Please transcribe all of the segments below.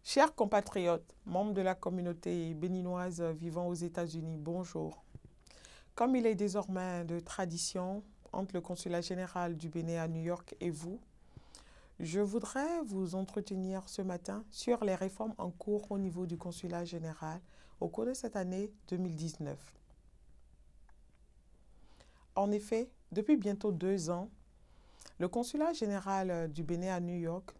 Chers compatriotes, membres de la communauté béninoise vivant aux États-Unis, bonjour. Comme il est désormais de tradition entre le consulat général du Bénin à New York et vous, je voudrais vous entretenir ce matin sur les réformes en cours au niveau du consulat général au cours de cette année 2019. En effet, depuis bientôt 2 ans, le consulat général du Bénin à New York,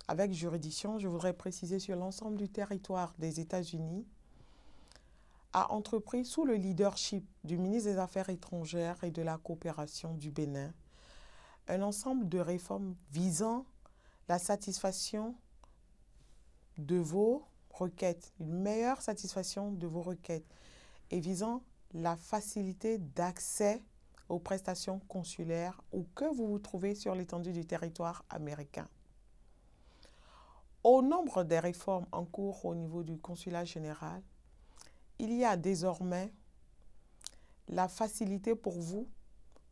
avec juridiction, je voudrais préciser sur l'ensemble du territoire des États-Unis, a entrepris sous le leadership du ministre des Affaires étrangères et de la coopération du Bénin un ensemble de réformes visant la satisfaction de vos requêtes, une meilleure satisfaction de vos requêtes et visant la facilité d'accès aux prestations consulaires où que vous vous trouvez sur l'étendue du territoire américain. Au nombre des réformes en cours au niveau du consulat général, il y a désormais la facilité pour vous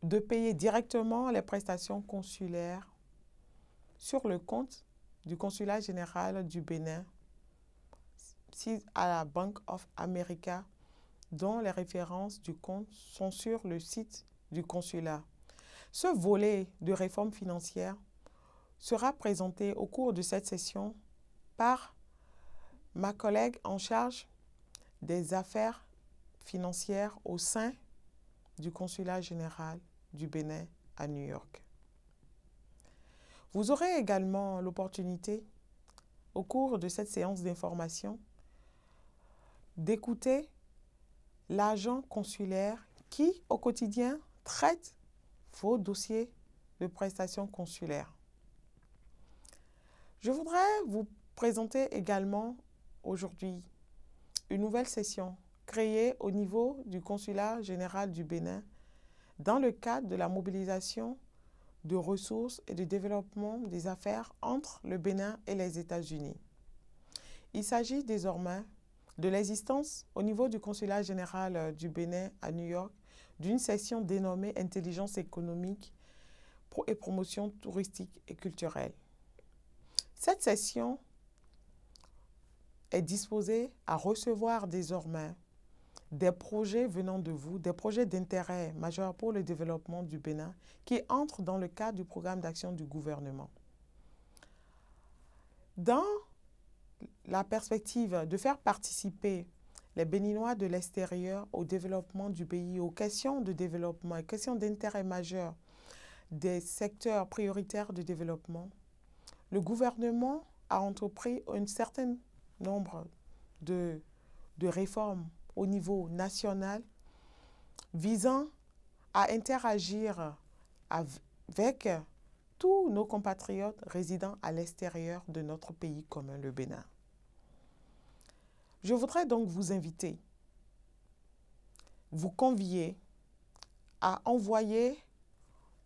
de payer directement les prestations consulaires sur le compte du consulat général du Bénin à la Bank of America, dont les références du compte sont sur le site du consulat. Ce volet de réforme financière sera présenté au cours de cette session par ma collègue en charge des affaires financières au sein du consulat général du Bénin à New York. Vous aurez également l'opportunité, au cours de cette séance d'information, d'écouter l'agent consulaire qui, au quotidien, traite vos dossiers de prestations consulaires. Je voudrais vous présenter également aujourd'hui une nouvelle session créée au niveau du consulat général du Bénin dans le cadre de la mobilisation de ressources et de développement des affaires entre le Bénin et les États-Unis. Il s'agit désormais de l'existence au niveau du consulat général du Bénin à New York d'une session dénommée Intelligence économique et promotion touristique et culturelle. Cette session est disposée à recevoir désormais des projets venant de vous, des projets d'intérêt majeur pour le développement du Bénin qui entrent dans le cadre du programme d'action du gouvernement. Dans la perspective de faire participer les Béninois de l'extérieur au développement du pays, aux questions de développement, aux questions d'intérêt majeur des secteurs prioritaires de développement, le gouvernement a entrepris un certain nombre de réformes au niveau national visant à interagir avec tous nos compatriotes résidant à l'extérieur de notre pays commun, le Bénin. Je voudrais donc vous inviter, vous convier à envoyer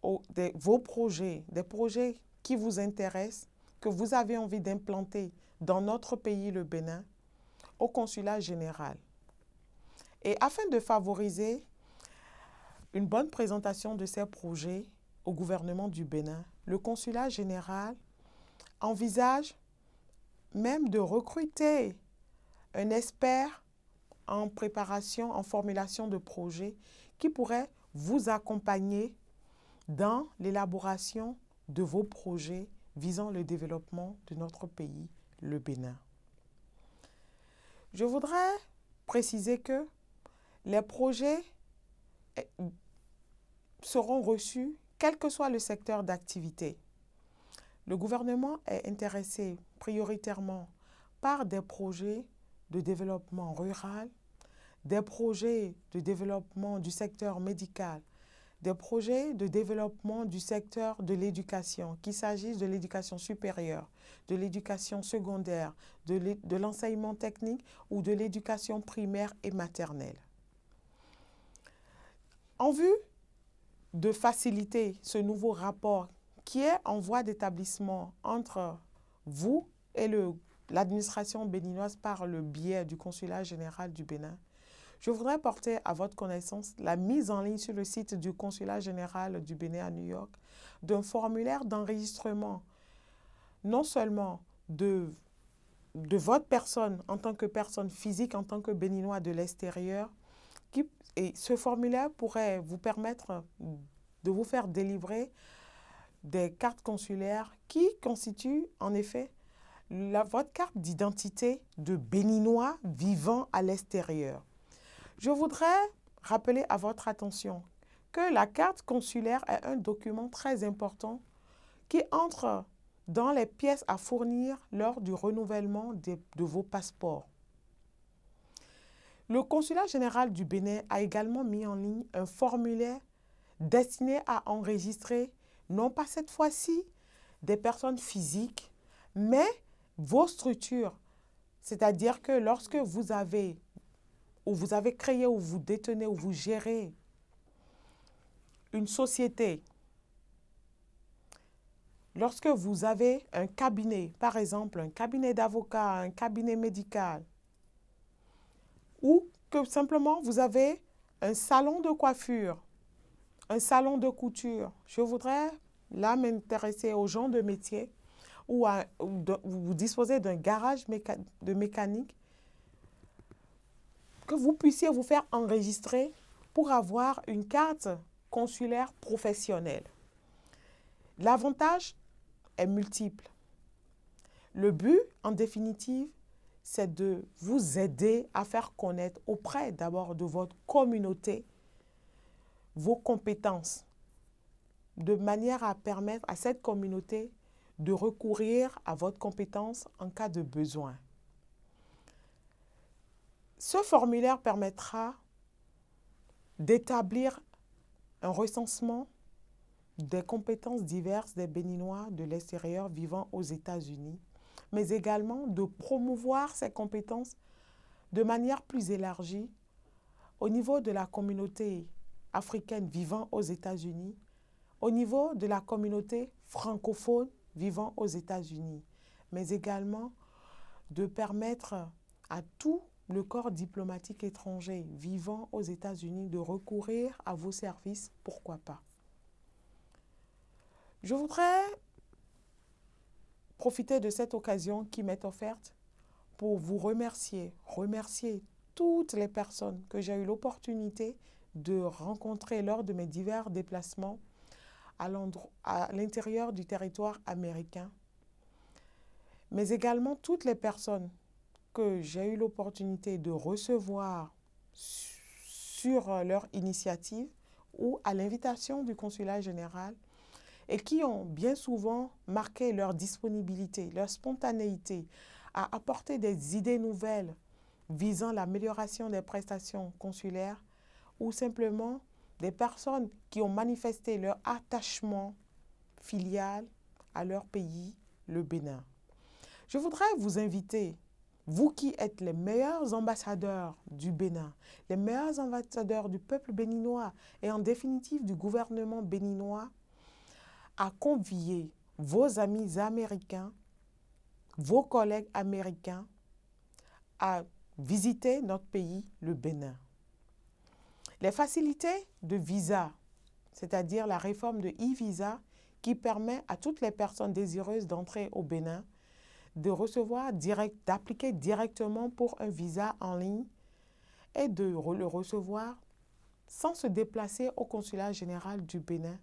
vos projets, des projets qui vous intéressent, que vous avez envie d'implanter dans notre pays, le Bénin, au consulat général. Et afin de favoriser une bonne présentation de ces projets au gouvernement du Bénin, le consulat général envisage même de recruter un expert en préparation, en formulation de projets qui pourrait vous accompagner dans l'élaboration de vos projets visant le développement de notre pays, le Bénin. Je voudrais préciser que les projets seront reçus quel que soit le secteur d'activité. Le gouvernement est intéressé prioritairement par des projets de développement rural, des projets de développement du secteur médical, des projets de développement du secteur de l'éducation, qu'il s'agisse de l'éducation supérieure, de l'éducation secondaire, de l'enseignement technique ou de l'éducation primaire et maternelle. En vue de faciliter ce nouveau rapport qui est en voie d'établissement entre vous et l'administration béninoise par le biais du consulat général du Bénin, je voudrais porter à votre connaissance la mise en ligne sur le site du consulat général du Bénin à New York d'un formulaire d'enregistrement non seulement de de votre personne en tant que personne physique, en tant que Béninois de l'extérieur. Et ce formulaire pourrait vous permettre de vous faire délivrer des cartes consulaires qui constituent en effet votre carte d'identité de Béninois vivant à l'extérieur. Je voudrais rappeler à votre attention que la carte consulaire est un document très important qui entre dans les pièces à fournir lors du renouvellement de vos passeports. Le Consulat général du Bénin a également mis en ligne un formulaire destiné à enregistrer, non pas cette fois-ci, des personnes physiques, mais vos structures. C'est-à-dire que lorsque vous avez créé ou vous détenez ou vous gérez une société, lorsque vous avez un cabinet, par exemple un cabinet d'avocat, un cabinet médical, ou que simplement vous avez un salon de coiffure, un salon de couture, je voudrais là m'intéresser aux gens de métier ou vous disposez d'un garage de mécanique, que vous puissiez vous faire enregistrer pour avoir une carte consulaire professionnelle. L'avantage est multiple. Le but, en définitive, c'est de vous aider à faire connaître auprès d'abord de votre communauté vos compétences, de manière à permettre à cette communauté de recourir à votre compétence en cas de besoin. Ce formulaire permettra d'établir un recensement des compétences diverses des Béninois de l'extérieur vivant aux États-Unis, mais également de promouvoir ces compétences de manière plus élargie au niveau de la communauté africaine vivant aux États-Unis, au niveau de la communauté francophone vivant aux États-Unis, mais également de permettre à tout le corps diplomatique étranger vivant aux États-Unis de recourir à vos services, pourquoi pas. Je voudrais profiter de cette occasion qui m'est offerte pour vous remercier toutes les personnes que j'ai eu l'opportunité de rencontrer lors de mes divers déplacements à l'intérieur du territoire américain, mais également toutes les personnes que j'ai eu l'opportunité de recevoir sur leur initiative ou à l'invitation du consulat général et qui ont bien souvent marqué leur disponibilité, leur spontanéité à apporter des idées nouvelles visant l'amélioration des prestations consulaires ou simplement des personnes qui ont manifesté leur attachement filial à leur pays, le Bénin. Je voudrais vous inviter, vous qui êtes les meilleurs ambassadeurs du Bénin, les meilleurs ambassadeurs du peuple béninois et en définitive du gouvernement béninois, à convier vos amis américains, vos collègues américains à visiter notre pays, le Bénin. Les facilités de visa, c'est-à-dire la réforme de e-visa qui permet à toutes les personnes désireuses d'entrer au Bénin de recevoir d'appliquer directement pour un visa en ligne et de le recevoir sans se déplacer au consulat général du Bénin.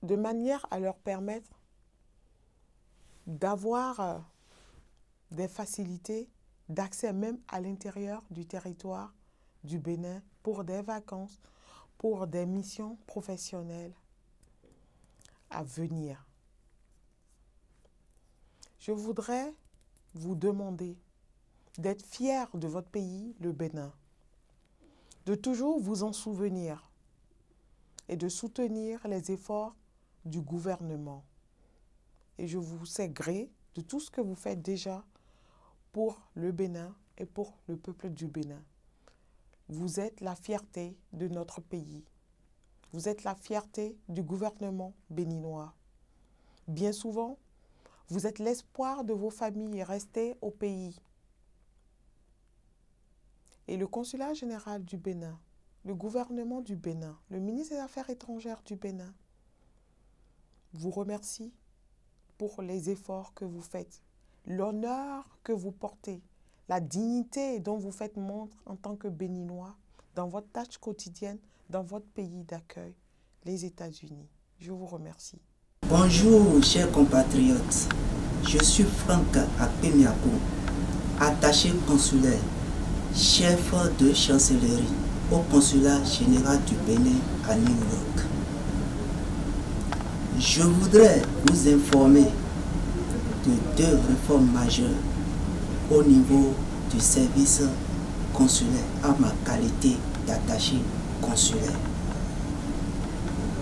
De manière à leur permettre d'avoir des facilités d'accès même à l'intérieur du territoire du Bénin pour des vacances, pour des missions professionnelles à venir. Je voudrais vous demander d'être fiers de votre pays, le Bénin, de toujours vous en souvenir et de soutenir les efforts du gouvernement. Et je vous sais gré de tout ce que vous faites déjà pour le Bénin et pour le peuple du Bénin. Vous êtes la fierté de notre pays. Vous êtes la fierté du gouvernement béninois. Bien souvent, vous êtes l'espoir de vos familles restées au pays. Et le consulat général du Bénin, le gouvernement du Bénin, le ministre des Affaires étrangères du Bénin, vous remercie pour les efforts que vous faites, l'honneur que vous portez, la dignité dont vous faites montre en tant que Béninois dans votre tâche quotidienne, dans votre pays d'accueil, les États-Unis. Je vous remercie. Bonjour, chers compatriotes. Je suis Franck Apemiako, attaché consulaire, chef de chancellerie au consulat général du Bénin à New York. Je voudrais vous informer de deux réformes majeures au niveau du service consulaire à ma qualité d'attaché consulaire.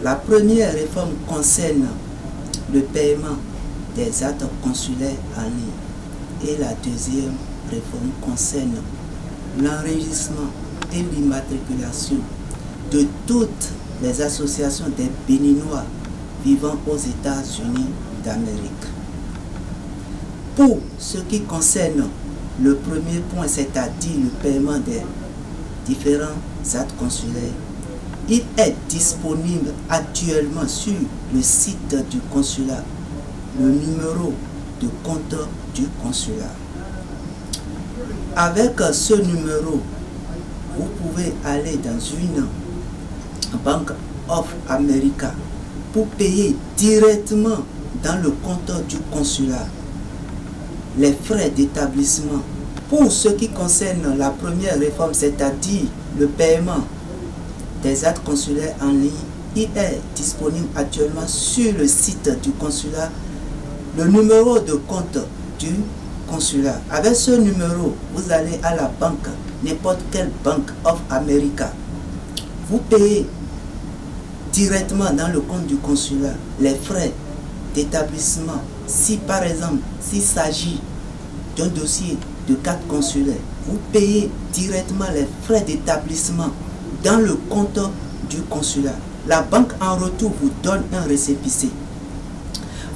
La première réforme concerne le paiement des actes consulaires en ligne et la deuxième réforme concerne l'enregistrement et l'immatriculation de toutes les associations des Béninois vivant aux États-Unis d'Amérique. Pour ce qui concerne le premier point, c'est-à-dire le paiement des différents actes consulaires, il est disponible actuellement sur le site du consulat, le numéro de compte du consulat. Avec ce numéro, vous pouvez aller dans une Bank of America pour payer directement dans le compte du consulat les frais d'établissement. Pour ce qui concerne la première réforme, c'est-à-dire le paiement des actes consulaires en ligne, il est disponible actuellement sur le site du consulat, le numéro de compte du consulat. Avec ce numéro, vous allez à la banque, n'importe quelle Bank of America. Vous payez directement dans le compte du consulat les frais d'établissement. Si par exemple, s'il s'agit d'un dossier de carte consulaire, vous payez directement les frais d'établissement dans le compte du consulat. La banque en retour vous donne un récépissé.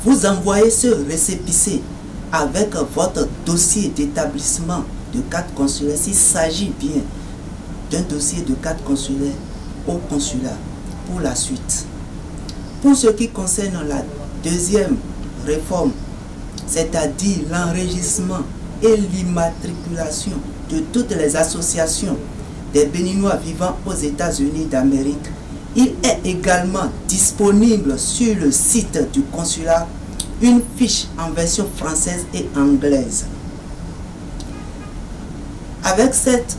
Vous envoyez ce récépissé avec votre dossier d'établissement de carte consulaire, s'il s'agit bien d'un dossier de carte consulaire, au consulat pour la suite. Pour ce qui concerne la deuxième réforme, c'est-à-dire l'enregistrement et l'immatriculation de toutes les associations des Béninois vivant aux États-Unis d'Amérique, il est également disponible sur le site du consulat une fiche en version française et anglaise. Avec cette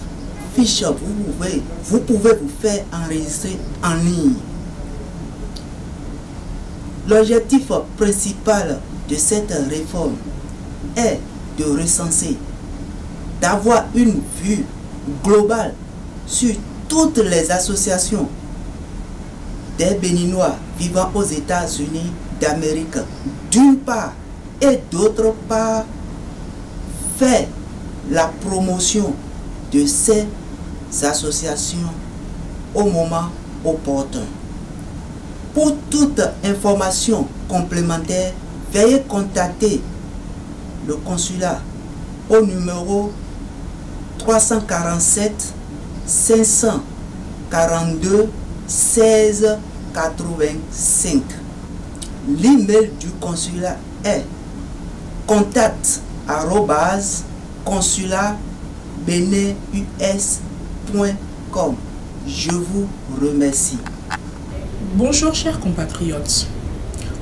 fiche, vous pouvez vous faire enregistrer en ligne. L'objectif principal de cette réforme est de recenser, d'avoir une vue globale sur toutes les associations des Béninois vivant aux États-Unis d'Amérique, d'une part, et d'autre part, faire la promotion de ces associations au moment opportun. Pour toute information complémentaire, veuillez contacter le consulat au numéro 347 542 16 85. L'email du consulat est contact@consulatbeninus.com. Je vous remercie. Bonjour chers compatriotes.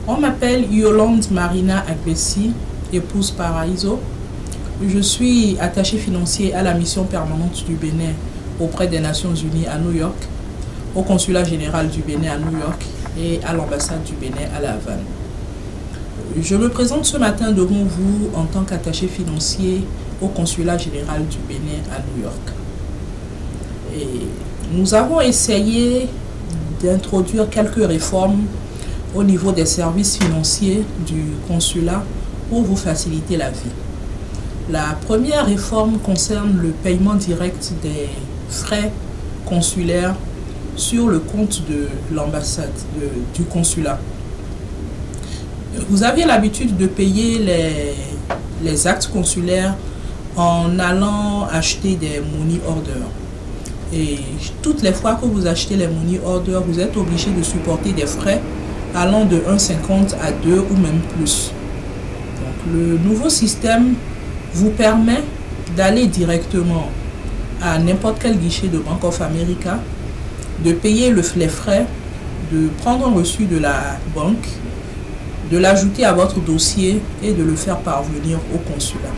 On m'appelle Yolande Marina Agbessi, épouse Paraíso. Je suis attachée financier à la mission permanente du Bénin auprès des Nations Unies à New York, au consulat général du Bénin à New York et à l'ambassade du Bénin à La Havane. Je me présente ce matin devant vous en tant qu'attaché financier au consulat général du Bénin à New York. Et nous avons essayé d'introduire quelques réformes au niveau des services financiers du consulat pour vous faciliter la vie. La première réforme concerne le paiement direct des frais consulaires sur le compte de l'ambassade, du consulat. Vous aviez l'habitude de payer les actes consulaires en allant acheter des money orders. Et toutes les fois que vous achetez les money orders, vous êtes obligé de supporter des frais allant de 1,50 à 2 ou même plus. Donc, le nouveau système vous permet d'aller directement à n'importe quel guichet de Bank of America, de payer les frais, de prendre un reçu de la banque, de l'ajouter à votre dossier et de le faire parvenir au consulat.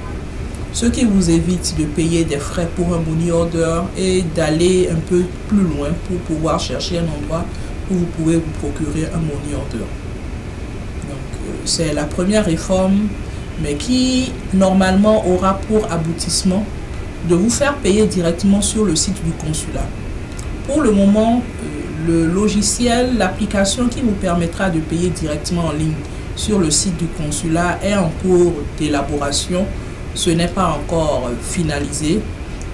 Ce qui vous évite de payer des frais pour un money order et d'aller un peu plus loin pour pouvoir chercher un endroit où vous pouvez vous procurer un money order. Donc, c'est la première réforme, mais qui normalement aura pour aboutissement de vous faire payer directement sur le site du consulat. Pour le moment, le logiciel, l'application qui vous permettra de payer directement en ligne sur le site du consulat est en cours d'élaboration. Ce n'est pas encore finalisé,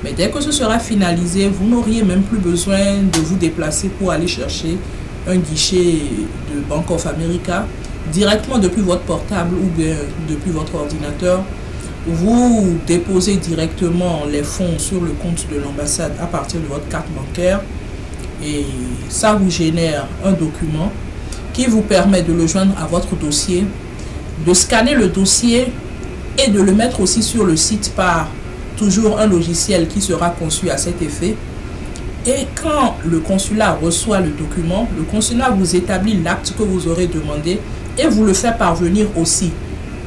mais dès que ce sera finalisé, vous n'auriez même plus besoin de vous déplacer pour aller chercher un guichet de Bank of America. Directement depuis votre portable ou bien depuis votre ordinateur, vous déposez directement les fonds sur le compte de l'ambassade à partir de votre carte bancaire et ça vous génère un document qui vous permet de le joindre à votre dossier, de scanner le dossier et de le mettre aussi sur le site par toujours un logiciel qui sera conçu à cet effet. Et quand le consulat reçoit le document, le consulat vous établit l'acte que vous aurez demandé et vous le fait parvenir aussi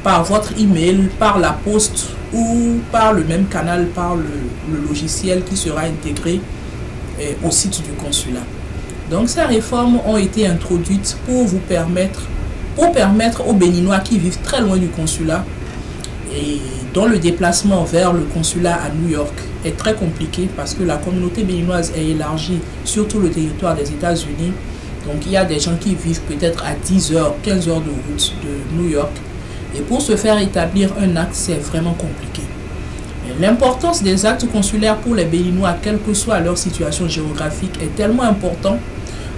par votre email, par la poste ou par le même canal, par le logiciel qui sera intégré au site du consulat. Donc ces réformes ont été introduites pour permettre aux Béninois qui vivent très loin du consulat et dont le déplacement vers le consulat à New York est très compliqué parce que la communauté béninoise est élargie sur tout le territoire des États-Unis. Donc il y a des gens qui vivent peut-être à 10 heures, 15 heures de route de New York. Et pour se faire établir un acte, c'est vraiment compliqué. L'importance des actes consulaires pour les Béninois, quelle que soit leur situation géographique, est tellement importante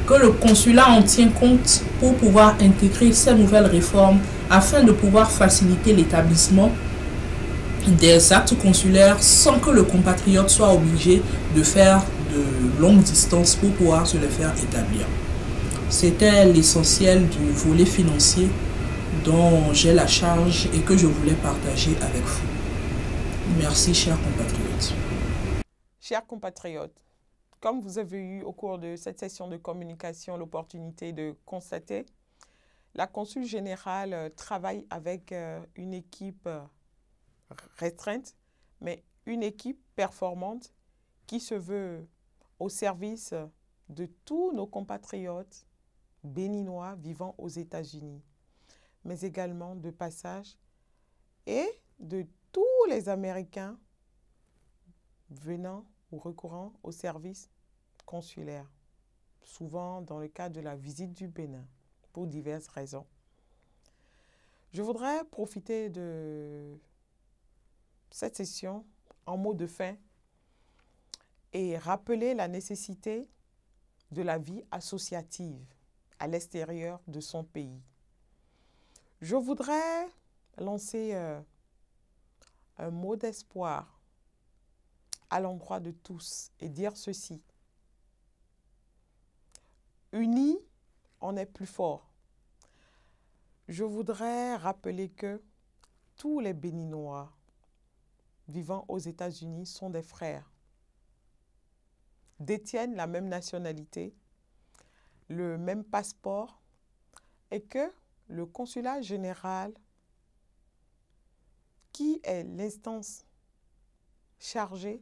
que le consulat en tient compte pour pouvoir intégrer ces nouvelles réformes afin de pouvoir faciliter l'établissement des actes consulaires sans que le compatriote soit obligé de faire de longues distances pour pouvoir se les faire établir. C'était l'essentiel du volet financier dont j'ai la charge et que je voulais partager avec vous. Merci, chers compatriotes. Chers compatriotes, comme vous avez eu au cours de cette session de communication l'opportunité de constater, la consul générale travaille avec une équipe restreinte, mais une équipe performante qui se veut au service de tous nos compatriotes béninois vivant aux États-Unis, mais également de passage et de tous les Américains venant ou recourant au service consulaire, souvent dans le cadre de la visite du Bénin, pour diverses raisons. Je voudrais profiter de cette session en mot de fin et rappeler la nécessité de la vie associative à l'extérieur de son pays. Je voudrais lancer un mot d'espoir à l'endroit de tous et dire ceci. Unis, on est plus fort. Je voudrais rappeler que tous les Béninois vivant aux États-Unis sont des frères, détiennent la même nationalité, le même passeport et que le consulat général, qui est l'instance chargée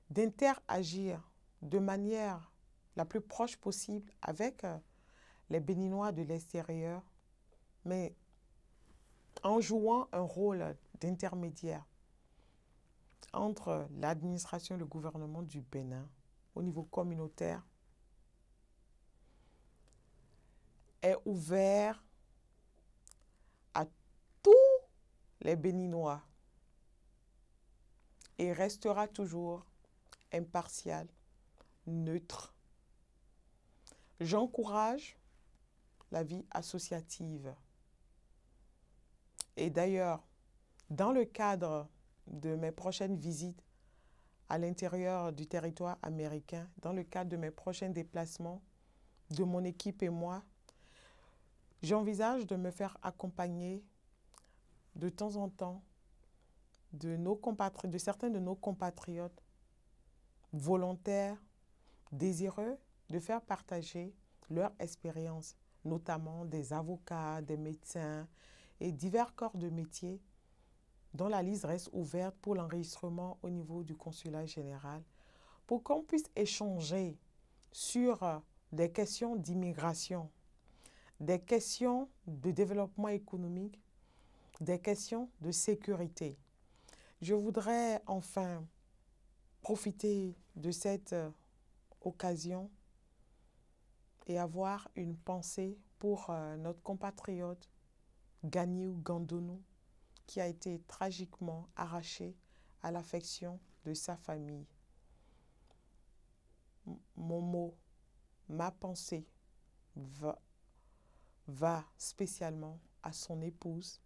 d'interagir de manière la plus proche possible avec les Béninois de l'extérieur, mais en jouant un rôle d'intermédiaire entre l'administration et le gouvernement du Bénin au niveau communautaire, est ouvert à tous les Béninois et restera toujours impartial, neutre. J'encourage la vie associative. Et d'ailleurs, dans le cadre de mes prochaines visites à l'intérieur du territoire américain, dans le cadre de mes prochains déplacements, de mon équipe et moi, J'envisage de me faire accompagner de temps en temps de certains de nos compatriotes volontaires, désireux de faire partager leur expérience, notamment des avocats, des médecins et divers corps de métier dont la liste reste ouverte pour l'enregistrement au niveau du consulat général, pour qu'on puisse échanger sur des questions d'immigration, des questions de développement économique, des questions de sécurité. Je voudrais enfin profiter de cette occasion et avoir une pensée pour notre compatriote Ganiou Gandonou, qui a été tragiquement arraché à l'affection de sa famille. Mon mot, ma pensée va spécialement à son épouse,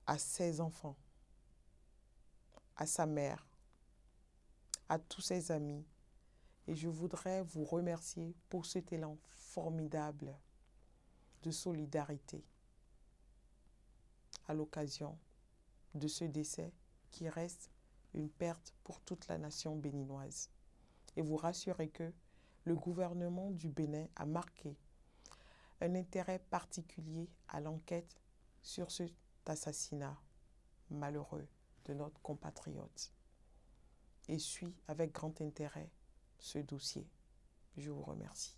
à ses enfants, à sa mère, à tous ses amis. Et je voudrais vous remercier pour cet élan formidable de solidarité à l'occasion de ce décès qui reste une perte pour toute la nation béninoise. Et vous rassurer que le gouvernement du Bénin a marqué un intérêt particulier à l'enquête sur cet assassinat malheureux de notre compatriote et suit avec grand intérêt ce dossier. Je vous remercie.